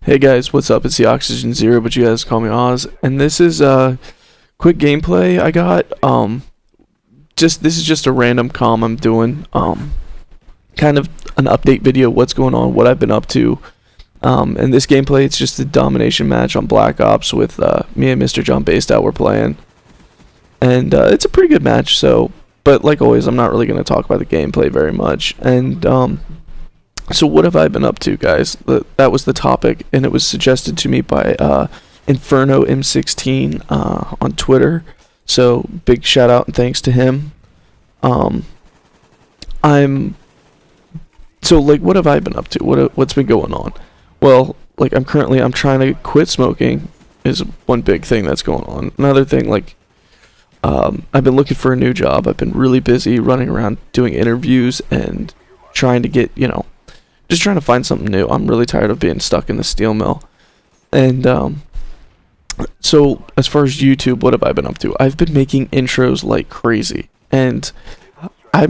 Hey guys, what's up? It's TheOxygenZero, but you guys call me Oz. And this is quick gameplay I got. This is just a random comm I'm doing. Kind of an update video, what's going on, what I've been up to. And this gameplay, it's just a domination match on Black Ops with me and Mr. John Basedow we're playing. And it's a pretty good match, but like always, I'm not really going to talk about the gameplay very much. And so what have I been up to, guys? That was the topic, and it was suggested to me by Inferno M16 on Twitter. So big shout out and thanks to him. What have I been up to? What's been going on? Well, like I'm trying to quit smoking is one big thing that's going on. Another thing, I've been looking for a new job. I've been really busy running around doing interviews and trying to get, just trying to find something new. I'm really tired of being stuck in the steel mill. And so as far as YouTube, what have I been up to? I've been making intros like crazy. And I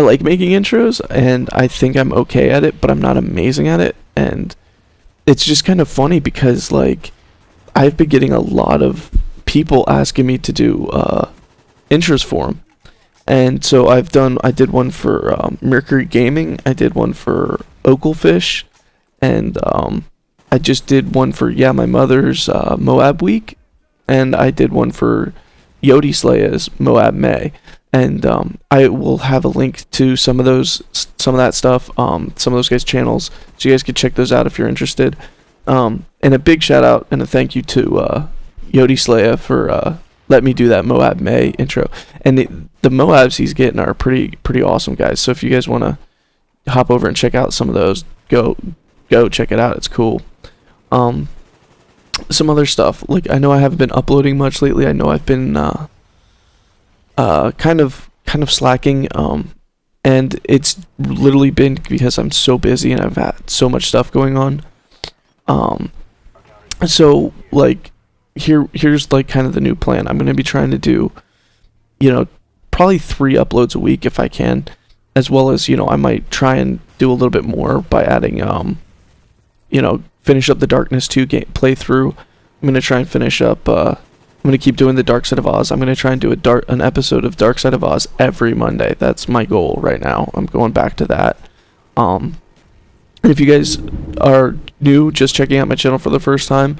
like making intros, and I think I'm okay at it, but I'm not amazing at it. And it's just kind of funny because I've been getting a lot of people asking me to do intros for them. And so I did one for Mercury Gaming, I did one for Oaklefish, and I just did one for my mother's Moab Week, and I did one for Yodi Slaya's Moab May. And I will have a link to some of that stuff, some of those guys' channels, so you guys can check those out if you're interested. And a big shout out and a thank you to Yodi Slaya for let me do that Moab May intro. And the Moabs he's getting are pretty awesome, guys. So if you guys want to hop over and check out some of those, go check it out. It's cool. Some other stuff. I know I haven't been uploading much lately. I know I've been kind of slacking. And it's literally been because I'm so busy and I've had so much stuff going on. So here's kind of the new plan. I'm going to be trying to do, probably 3 uploads a week if I can, as well as, I might try and do a little bit more by adding, finish up the Darkness 2 game playthrough. I'm going to try and finish up, I'm going to keep doing the Dark Side of Oz. I'm going to try and do an episode of Dark Side of Oz every Monday. That's my goal right now. I'm going back to that. If you guys are new, just checking out my channel for the first time,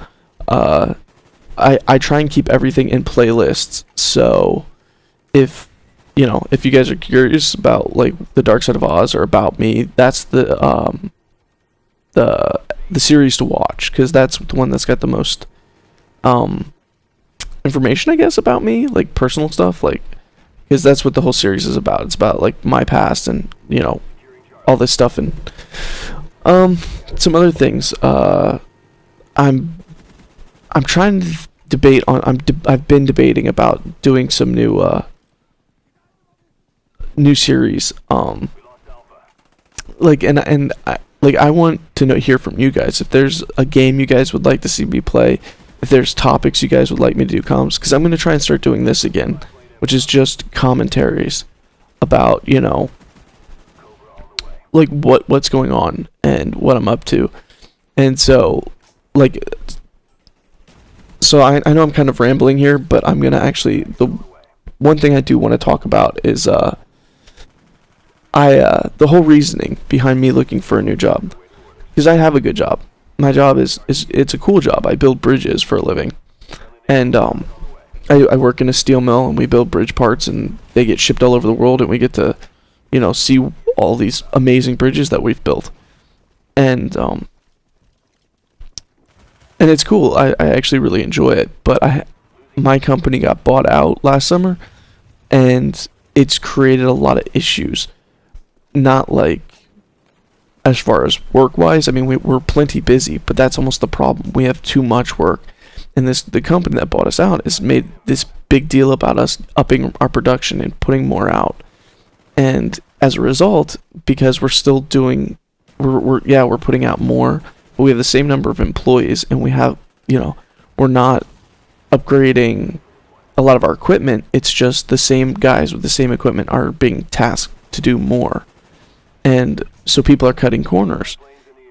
I try and keep everything in playlists. So if you guys are curious about the Dark Side of Oz or about me, that's the series to watch, because that's the one that's got the most information, I guess, about me, personal stuff, because that's what the whole series is about. It's about my past and all this stuff. And some other things. I'm trying to debate on. I've been debating about doing some new series. I want to hear from you guys if there's a game you guys would like to see me play. If there's topics you guys would like me to do comms, because I'm going to try and start doing this again, which is just commentaries about what's going on and what I'm up to. And so I know I'm kind of rambling here, but I'm gonna the one thing I do want to talk about is the whole reasoning behind me looking for a new job, because I have a good job. My job is it's a cool job. I build bridges for a living, and I work in a steel mill, and we build bridge parts, and they get shipped all over the world, and we get to see all these amazing bridges that we've built, and it's cool. I actually really enjoy it. But my company got bought out last summer, and it's created a lot of issues. Not as far as work-wise. I mean, we're plenty busy, but that's almost the problem. We have too much work. And the company that bought us out has made this big deal about us upping our production and putting more out. And as a result, because we're still doing, we're putting out more, but we have the same number of employees, and we have, we're not upgrading a lot of our equipment. It's just the same guys with the same equipment are being tasked to do more. And so people are cutting corners.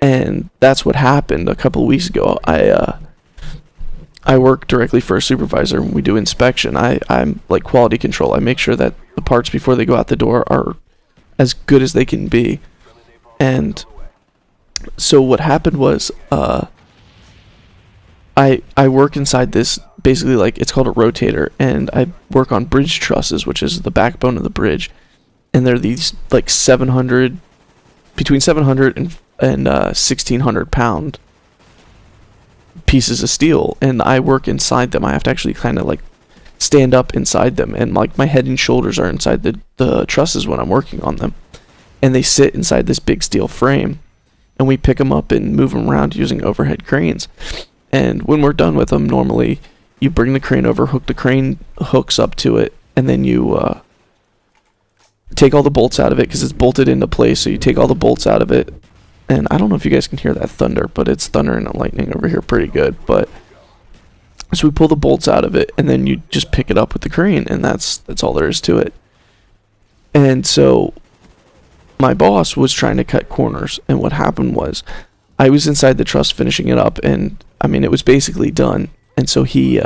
And that's what happened a couple of weeks ago. I work directly for a supervisor when we do inspection. I'm like quality control. I make sure that the parts before they go out the door are as good as they can be. And so what happened was, I work inside this, basically, like, it's called a rotator, and I work on bridge trusses, which is the backbone of the bridge. And they're these like between 700 and 1600 pound pieces of steel, and I work inside them. I have to actually kind of like stand up inside them, and like my head and shoulders are inside the trusses when I'm working on them, and they sit inside this big steel frame, and we pick them up and move them around using overhead cranes. And when we're done with them, normally you bring the crane over, hook the crane hooks up to it, and then you take all the bolts out of it because it's bolted into place. So you take all the bolts out of it, and I don't know if you guys can hear that thunder, but it's thundering and lightning over here pretty good. But so we pull the bolts out of it, and then you just pick it up with the crane, and that's all there is to it. And so my boss was trying to cut corners, and what happened was I was inside the truss finishing it up, and I mean it was basically done. And so he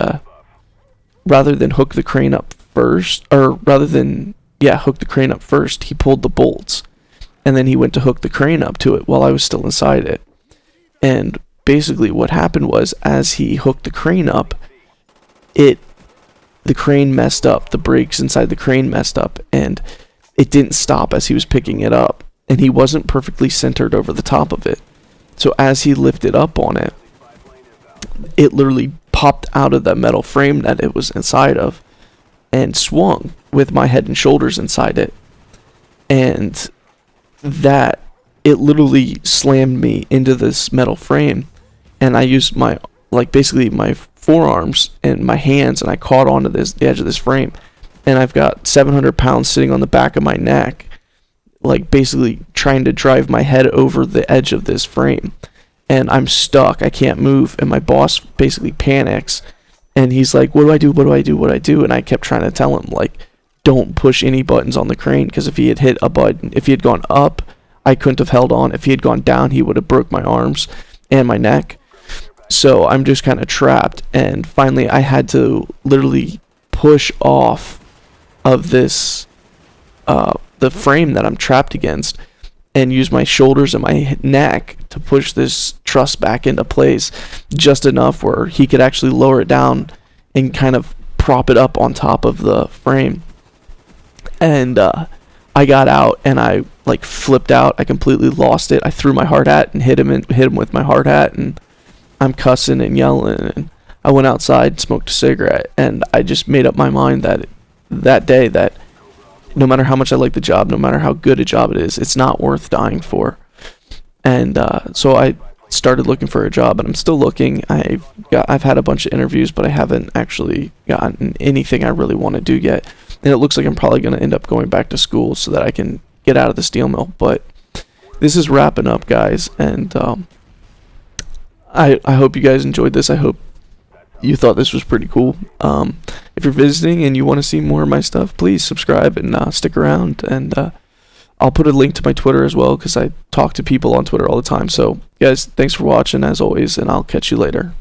rather than hook the crane up first, or rather than hook the crane up first, he pulled the bolts, and then he went to hook the crane up to it while I was still inside it. And basically what happened was, as he hooked the crane up, the crane messed up, the brakes inside the crane messed up, and it didn't stop as he was picking it up, and he wasn't perfectly centered over the top of it. So as he lifted up on it, it literally popped out of that metal frame that it was inside of and swung with my head and shoulders inside it. And that, it literally slammed me into this metal frame, and I used my, like, basically my forearms and my hands, and I caught onto the edge of this frame, and I've got 700 pounds sitting on the back of my neck, like basically trying to drive my head over the edge of this frame, and I'm stuck. I can't move, and my boss basically panics, and he's like, what do I do? What do I do? What do I do? And I kept trying to tell him, like, don't push any buttons on the crane, because if he had hit a button, if he had gone up, I couldn't have held on. If he had gone down, he would have broke my arms and my neck. So I'm just kind of trapped, and finally I had to literally push off of this, the frame that I'm trapped against, and use my shoulders and my neck to push this truss back into place, just enough where he could actually lower it down and kind of prop it up on top of the frame. And I got out, and I like flipped out. I completely lost it. I threw my hard hat and hit him with my hard hat, and I'm cussing and yelling. And I went outside, smoked a cigarette, and I just made up my mind that day that no matter how much I like the job, no matter how good a job it is, it's not worth dying for. And so I started looking for a job, and I'm still looking. I've had a bunch of interviews, but I haven't actually gotten anything I really want to do yet. And it looks like I'm probably going to end up going back to school so that I can get out of the steel mill. But this is wrapping up, guys, and I hope you guys enjoyed this. I hope you thought this was pretty cool. If you're visiting and you want to see more of my stuff, please subscribe and stick around. And I'll put a link to my Twitter as well, because I talk to people on Twitter all the time. So, guys, thanks for watching, as always, and I'll catch you later.